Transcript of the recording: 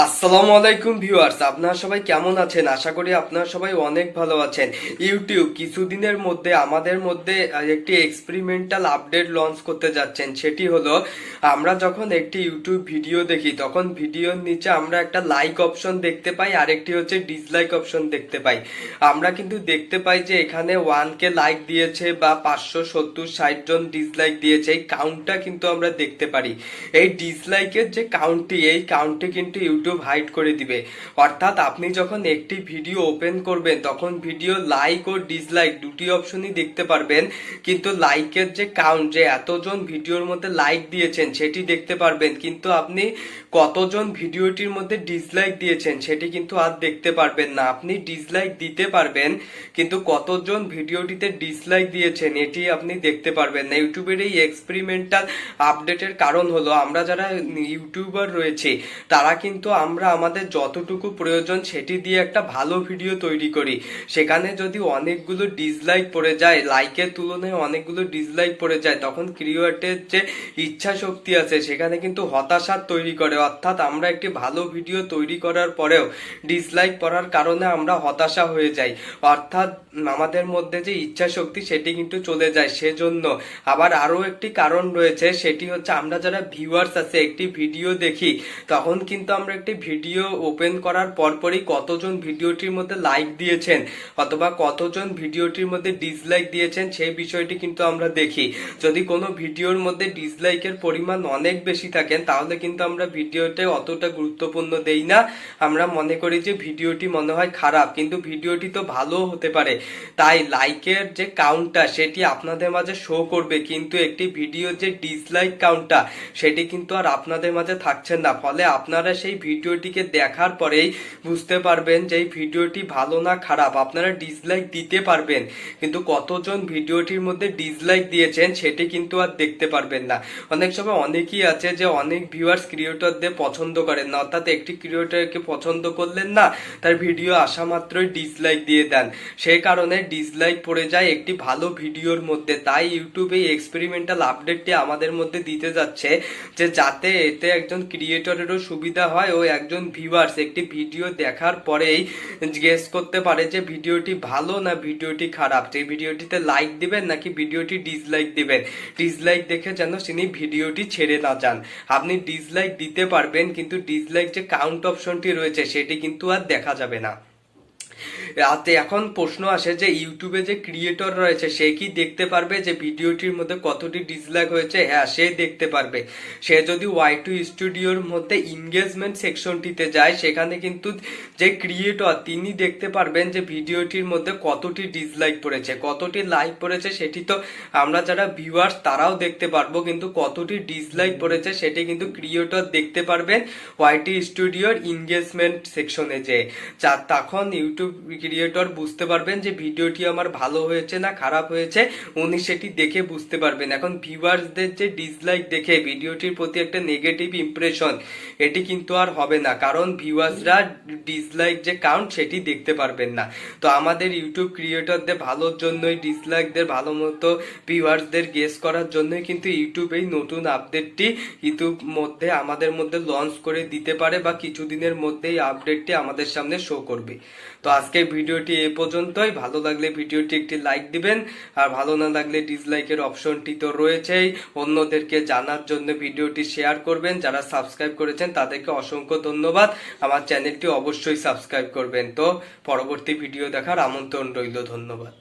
আসসালামু আলাইকুম ভিউয়ার্স, আপনারা সবাই কেমন আছেন? আশা করি আপনারা সবাই অনেক ভালো আছেন। ইউটিউব কিছুদিনের মধ্যে আমাদের মধ্যে একটি এক্সপেরিমেন্টাল আপডেট লঞ্চ করতে যাচ্ছেন। সেটি হলো, আমরা যখন একটি ইউটিউব ভিডিও দেখি তখন ভিডিওর নিচে আমরা একটা লাইক অপশন দেখতে পাই, আরেকটি হচ্ছে ডিসলাইক অপশন দেখতে পাই। আমরা কিন্তু দেখতে পাই যে এখানে 1K লাইক দিয়েছে বা 570-60 জন ডিসলাইক দিয়েছে, এই কাউন্টটা কিন্তু আমরা দেখতে পারি। এই ডিসলাইকের যে কাউন্টটি, এই কাউন্টটি কিন্তু ইউটিউব হাইড করে দিবে। অর্থাৎ আপনি যখন একটি ভিডিও ওপেন করবেন তখন ভিডিও লাইক ও ডিসলাইক দুটি অপশনই দেখতে পারবেন, কিন্তু লাইকের যে কাউন্ট, যে এতজন ভিডিওর মধ্যে লাইক দিয়েছেন সেটি দেখতে পারবেন, কিন্তু আপনি কতজন ভিডিওটির মধ্যে ডিসলাইক দিয়েছেন সেটি কিন্তু আর দেখতে পারবেন না। আপনি ডিসলাইক দিতে পারবেন, কিন্তু কতজন ভিডিওটিতে ডিসলাইক দিয়েছেন এটি আপনি দেখতে পারবেন না। ইউটিউবের এই এক্সপেরিমেন্টাল আপডেটের কারণ হলো, আমরা যারা ইউটিউবার রয়েছে তারা কিন্তু আমরা আমাদের যতটুকু প্রয়োজন সেটি দিয়ে একটা ভালো ভিডিও তৈরি করি। সেখানে যদি অনেকগুলো ডিসলাইক পড়ে যায়, লাইকের তুলনায় অনেকগুলো ডিসলাইক পড়ে যায়, তখন ক্রিয়েটরের যে ইচ্ছা শক্তি আছে সেখানে কিন্তু হতাশা তৈরি করে। অর্থাৎ আমরা একটি ভালো ভিডিও তৈরি করার পরেও ডিসলাইক পড়ার কারণে আমরা হতাশা হয়ে যাই, অর্থাৎ আমাদের মধ্যে যে ইচ্ছা শক্তি সেটি কিন্তু চলে যায়। সেজন্য আবার আরো একটি কারণ রয়েছে, সেটি হচ্ছে আমরা যারা ভিউয়ার্স আছে একটি ভিডিও দেখি তখন কিন্তু আমরা একটি ভিডিও ওপেন করার পরপরই কতজন ভিডিওটির মধ্যে লাইক দিয়েছেন অথবা কতজন ভিডিওটির মধ্যে ডিসলাইক দিয়েছেন সেই বিষয়টি কিন্তু আমরা দেখি। যদি কোনো ভিডিওর মধ্যে ডিসলাইকের পরিমাণ অনেক বেশি থাকেন তাহলে কিন্তু আমরা ভিডিওতে অতটা গুরুত্বপূর্ণ দেই না, আমরা মনে করি যে ভিডিওটি মনে হয় খারাপ, কিন্তু ভিডিওটি তো ভালো হতে পারে। তাই লাইকের যে কাউন্টটা সেটি আপনাদের মাঝে শো করবে, কিন্তু একটি ভিডিওর যে ডিসলাইক কাউন্টটা সেটি কিন্তু আর আপনাদের মাঝে থাকছে না। ফলে আপনারা সেই ভিডিওটিকে দেখার পরেই বুঝতে পারবেন যে এই ভিডিওটি ভালো না খারাপ। আপনারা ডিসলাইক দিতে পারবেন, কিন্তু কতজন ভিডিওটির মধ্যে ডিসলাইক দিয়েছেন সেটি কিন্তু আর দেখতে পারবেন না। অনেক সময় অনেকেই আছে যে অনেক ভিউয়ার্স ক্রিয়েটরদের পছন্দ করেন না, অর্থাৎ একটি ক্রিয়েটরকে পছন্দ করলেন না, তার ভিডিও আসা মাত্রই ডিসলাইক দিয়ে দেন, সেই কারণে ডিসলাইক পড়ে যায় একটি ভালো ভিডিওর মধ্যে। তাই ইউটিউবে এই এক্সপেরিমেন্টাল আপডেটটি আমাদের মধ্যে দিতে যাচ্ছে, যে যাতে এতে একজন ক্রিয়েটরেরও সুবিধা হয় ও একজন ভিউয়ার্স একটি ভিডিও দেখার পরেই গেস করতে পারে যে ভিডিওটি ভালো না ভিডিওটি খারাপ, যে ভিডিওটিতে লাইক দিবেন নাকি ভিডিওটি ডিসলাইক দিবেন। ডিসলাইক দেখে যেন তিনি ভিডিওটি ছেড়ে না যান। আপনি ডিসলাইক দিতে পারবেন, কিন্তু ডিসলাইক যে কাউন্ট অপশনটি রয়েছে সেটি কিন্তু আর দেখা যাবে না। এখন প্রশ্ন আসে যে ইউটিউবে যে ক্রিয়েটর রয়েছে সে কি দেখতে পারবে যে ভিডিওটির মধ্যে কতটি ডিসলাইক হয়েছে? হ্যাঁ, সে দেখতে পারবে। সে যদি Y2 স্টুডিওর মধ্যে এনগেজমেন্ট সেকশনটিতে যায়, সেখানে কিন্তু যে ক্রিয়েটর তিনি দেখতে পারবেন যে ভিডিওটির মধ্যে কতটি ডিসলাইক পড়েছে, কতটি লাইক পড়েছে সেটি তো আমরা যারা ভিউয়ার্স তারাও দেখতে পারবো, কিন্তু কতটি ডিসলাইক পড়েছে সেটি কিন্তু ক্রিয়েটর দেখতে পারবেন Y2 স্টুডিওর এনগেজমেন্ট সেকশনে যে। তখন ইউটিউব ক্রিয়েটর বুঝতে পারবেন যে ভিডিওটি আমার ভালো হয়েছে না খারাপ হয়েছে, উনি সেটি দেখে বুঝতে পারবেন। এখন ভিউয়ার্সদের যে ডিসলাইক দেখে ভিডিওটির প্রতি একটা নেগেটিভ ইমপ্রেশন, এটি কিন্তু আর হবে না, কারণ ভিউয়ার্সরা ডিসলাইক যে কাউন্ট সেটি দেখতে পারবেন না। তো আমাদের ইউটিউব ক্রিয়েটরদের ভালোর জন্যই, ডিসলাইকদের ভালো মতো ভিউয়ার্সদের গেস করার জন্যই কিন্তু ইউটিউব এই নতুন আপডেটটি ইউটিউব মধ্যে আমাদের মধ্যে লঞ্চ করে দিতে পারে, বা কিছুদিনের মধ্যেই আপডেটটি আমাদের সামনে শো করবে। তো আজকের ভিডিওটি এই পর্যন্তই। ভালো লাগলে ভিডিওটি একটি লাইক দিবেন, আর ভালো না লাগলে ডিসলাইকের অপশনটি তো রয়েছেই। অন্যদেরকে জানার জন্য ভিডিওটি শেয়ার করবেন। যারা সাবস্ক্রাইব করেছেন তাদেরকে অসংখ্য ধন্যবাদ। আমার চ্যানেলটি অবশ্যই সাবস্ক্রাইব করবেন। তো পরবর্তী ভিডিও দেখার আমন্ত্রণ রইল। ধন্যবাদ।